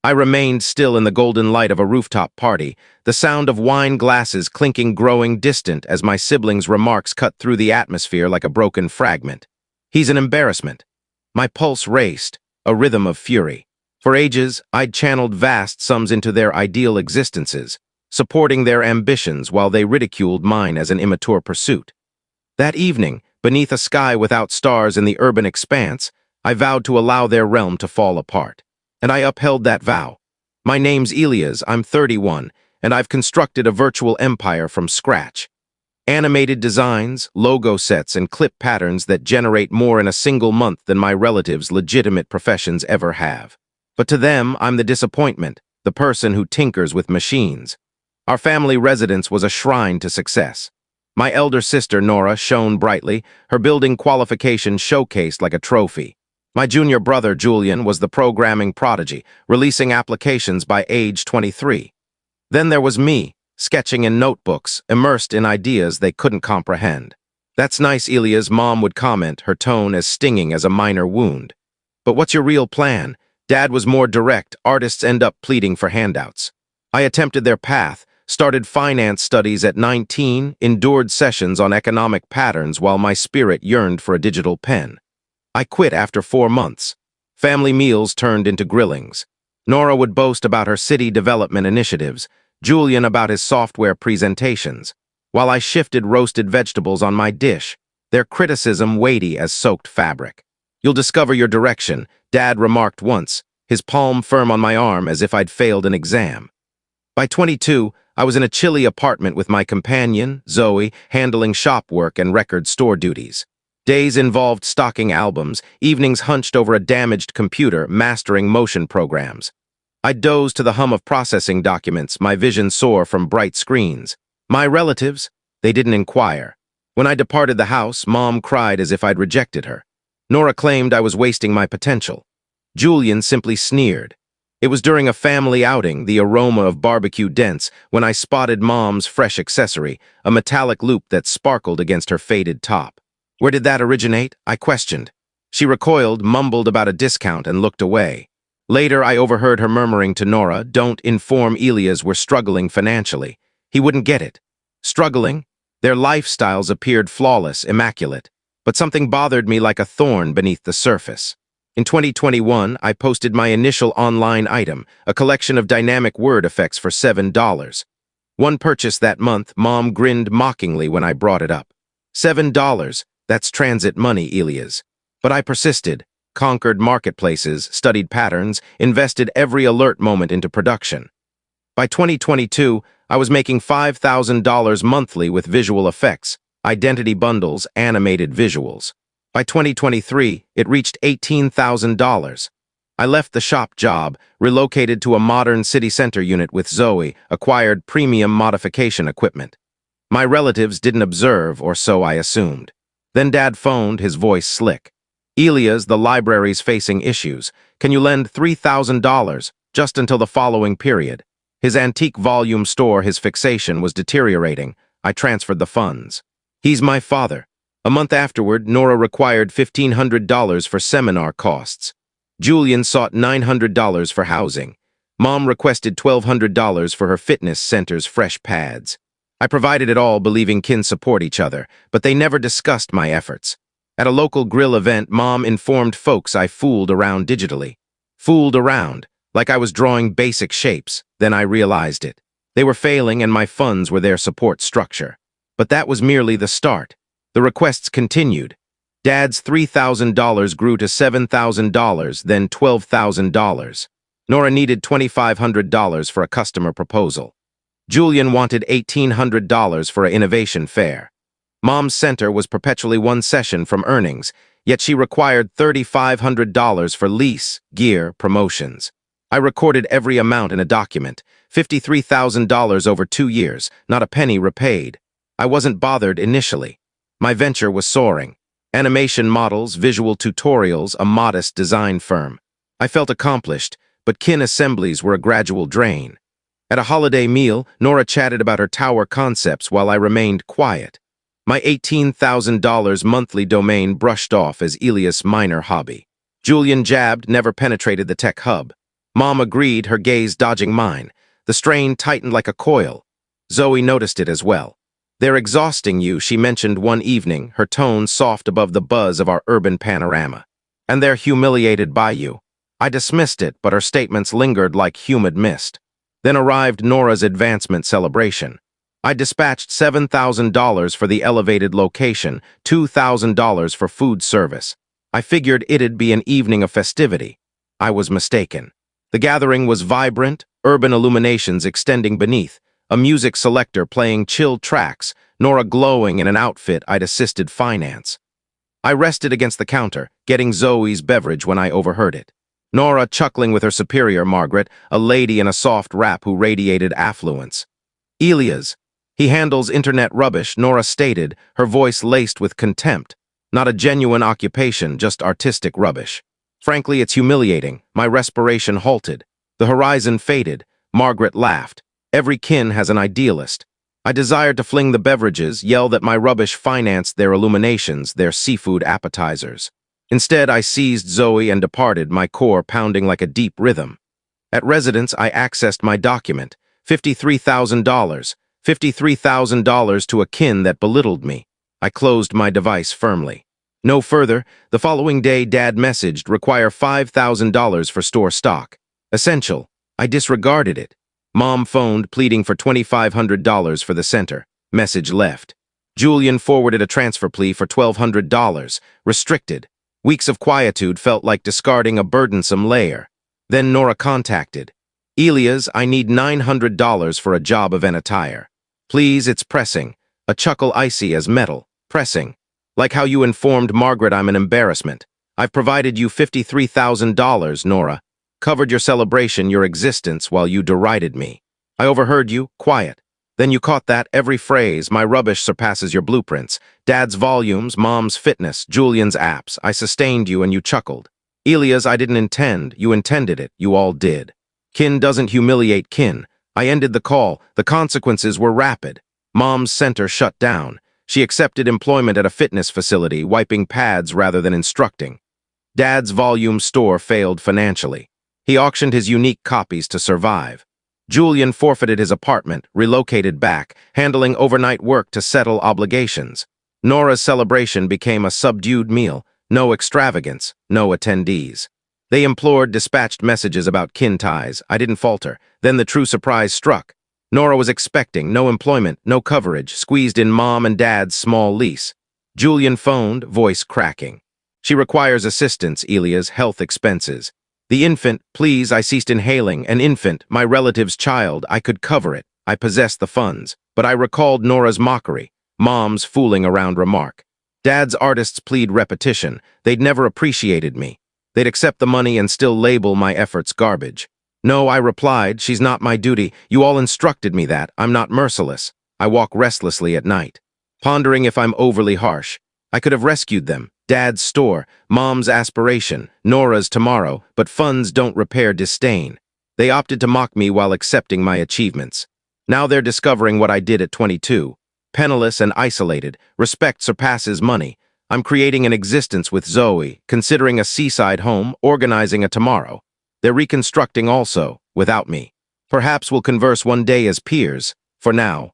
I remained still in the golden light of a rooftop party, the sound of wine glasses clinking growing distant as my siblings' remarks cut through the atmosphere like a broken fragment. He's an embarrassment. My pulse raced, a rhythm of fury. For ages, I'd channeled vast sums into their ideal existences, supporting their ambitions while they ridiculed mine as an immature pursuit. That evening, beneath a sky without stars in the urban expanse, I vowed to allow their realm to fall apart. And I upheld that vow. My name's Elias, I'm 31, and I've constructed a virtual empire from scratch. Animated designs, logo sets, and clip patterns that generate more in a single month than my relatives' legitimate professions ever have. But to them, I'm the disappointment, the person who tinkers with machines. Our family residence was a shrine to success. My elder sister, Nora, shone brightly, her building qualifications showcased like a trophy. My junior brother, Julian, was the programming prodigy, releasing applications by age 23. Then there was me, sketching in notebooks, immersed in ideas they couldn't comprehend. "That's nice," Elia's mom would comment, her tone as stinging as a minor wound. "But what's your real plan?" Dad was more direct. Artists end up pleading for handouts. I attempted their path, started finance studies at 19, endured sessions on economic patterns while my spirit yearned for a digital pen. I quit after 4 months. Family meals turned into grillings. Nora would boast about her city development initiatives, Julian about his software presentations, while I shifted roasted vegetables on my dish, their criticism weighty as soaked fabric. "You'll discover your direction," Dad remarked once, his palm firm on my arm as if I'd failed an exam. By 22, I was in a chilly apartment with my companion, Zoe, handling shop work and record store duties. Days involved stocking albums, evenings hunched over a damaged computer, mastering motion programs. I dozed to the hum of processing documents, my vision sore from bright screens. My relatives? They didn't inquire. When I departed the house, Mom cried as if I'd rejected her. Nora claimed I was wasting my potential. Julian simply sneered. It was during a family outing, the aroma of barbecue dense, when I spotted Mom's fresh accessory, a metallic loop that sparkled against her faded top. "Where did that originate?" I questioned. She recoiled, mumbled about a discount, and looked away. Later, I overheard her murmuring to Nora, "Don't inform Elias we're struggling financially. He wouldn't get it." Struggling? Their lifestyles appeared flawless, immaculate. But something bothered me like a thorn beneath the surface. In 2021, I posted my initial online item, a collection of dynamic word effects for $7. One purchase that month, Mom grinned mockingly when I brought it up. $7, that's transit money, Elias. But I persisted, conquered marketplaces, studied patterns, invested every alert moment into production. By 2022, I was making $5,000 monthly with visual effects, identity bundles, animated visuals. By 2023, it reached $18,000. I left the shop job, relocated to a modern city center unit with Zoe, acquired premium modification equipment. My relatives didn't observe, or so I assumed. Then Dad phoned, his voice slick. "Elias, the library's facing issues. Can you lend $3,000, just until the following period?" His antique volume store, his fixation, was deteriorating. I transferred the funds. "He's my father." A month afterward, Nora required $1,500 for seminar costs. Julian sought $900 for housing. Mom requested $1,200 for her fitness center's fresh pads. I provided it all, believing kin support each other, but they never discussed my efforts. At a local grill event, Mom informed folks I fooled around digitally. Fooled around, like I was drawing basic shapes. Then I realized it. They were failing and my funds were their support structure. But that was merely the start. The requests continued. Dad's $3,000 grew to $7,000, then $12,000. Nora needed $2,500 for a customer proposal. Julian wanted $1,800 for an innovation fair. Mom's center was perpetually one session from earnings, yet she required $3,500 for lease, gear, promotions. I recorded every amount in a document, $53,000 over 2 years, not a penny repaid. I wasn't bothered initially. My venture was soaring. Animation models, visual tutorials, a modest design firm. I felt accomplished, but kin assemblies were a gradual drain. At a holiday meal, Nora chatted about her tower concepts while I remained quiet. My $18,000 monthly domain brushed off as Elias' minor hobby. Julian jabbed, never penetrated the tech hub. Mom agreed, her gaze dodging mine. The strain tightened like a coil. Zoe noticed it as well. "They're exhausting you," she mentioned one evening, her tone soft above the buzz of our urban panorama. "And they're humiliated by you." I dismissed it, but her statements lingered like humid mist. Then arrived Nora's advancement celebration. I dispatched $7,000 for the elevated location, $2,000 for food service. I figured it'd be an evening of festivity. I was mistaken. The gathering was vibrant, urban illuminations extending beneath, a music selector playing chill tracks, Nora glowing in an outfit I'd assisted finance. I rested against the counter, getting Zoe's beverage when I overheard it. Nora chuckling with her superior, Margaret, a lady in a soft wrap who radiated affluence. "Elias. He handles internet rubbish," Nora stated, her voice laced with contempt. "Not a genuine occupation, just artistic rubbish. Frankly, it's humiliating." My respiration halted. The horizon faded. Margaret laughed. "Every kin has an idealist." I desired to fling the beverages, yell that my rubbish financed their illuminations, their seafood appetizers. Instead, I seized Zoe and departed, my core pounding like a deep rhythm. At residence, I accessed my document. $53,000. $53,000 to a kin that belittled me. I closed my device firmly. No further. The following day, Dad messaged, "Require $5,000 for store stock. Essential." I disregarded it. Mom phoned, pleading for $2,500 for the center. Message left. Julian forwarded a transfer plea for $1,200. Restricted. Weeks of quietude felt like discarding a burdensome layer. Then Nora contacted. "Elias, I need $900 for a job event attire. Please, it's pressing." A chuckle icy as metal. "Pressing. Like how you informed Margaret I'm an embarrassment. I've provided you $53,000, Nora. Covered your celebration, your existence, while you derided me. I overheard you, quiet. Then you caught that, every phrase. My rubbish surpasses your blueprints. Dad's volumes, Mom's fitness, Julian's apps. I sustained you and you chuckled. Elias, I didn't intend. You intended it. You all did. Kin doesn't humiliate kin." I ended the call. The consequences were rapid. Mom's center shut down. She accepted employment at a fitness facility, wiping pads rather than instructing. Dad's volume store failed financially. He auctioned his unique copies to survive. Julian forfeited his apartment, relocated back, handling overnight work to settle obligations. Nora's celebration became a subdued meal, no extravagance, no attendees. They implored, dispatched messages about kin ties. I didn't falter. Then the true surprise struck. Nora was expecting, no employment, no coverage, squeezed in Mom and Dad's small lease. Julian phoned, voice cracking. "She requires assistance, Elias, health expenses." "The infant, please." I ceased inhaling. "An infant, my relative's child. I could cover it. I possessed the funds." But I recalled Nora's mockery, Mom's fooling around remark. Dad's artists plead repetition. They'd never appreciated me. They'd accept the money and still label my efforts garbage. "No," I replied, "she's not my duty. You all instructed me that. I'm not merciless." I walk restlessly at night, pondering if I'm overly harsh. I could have rescued them. Dad's store, Mom's aspiration, Nora's tomorrow, but funds don't repair disdain. They opted to mock me while accepting my achievements. Now they're discovering what I did at 22. Penniless and isolated, respect surpasses money. I'm creating an existence with Zoe, considering a seaside home, organizing a tomorrow. They're reconstructing also, without me. Perhaps we'll converse one day as peers. For now,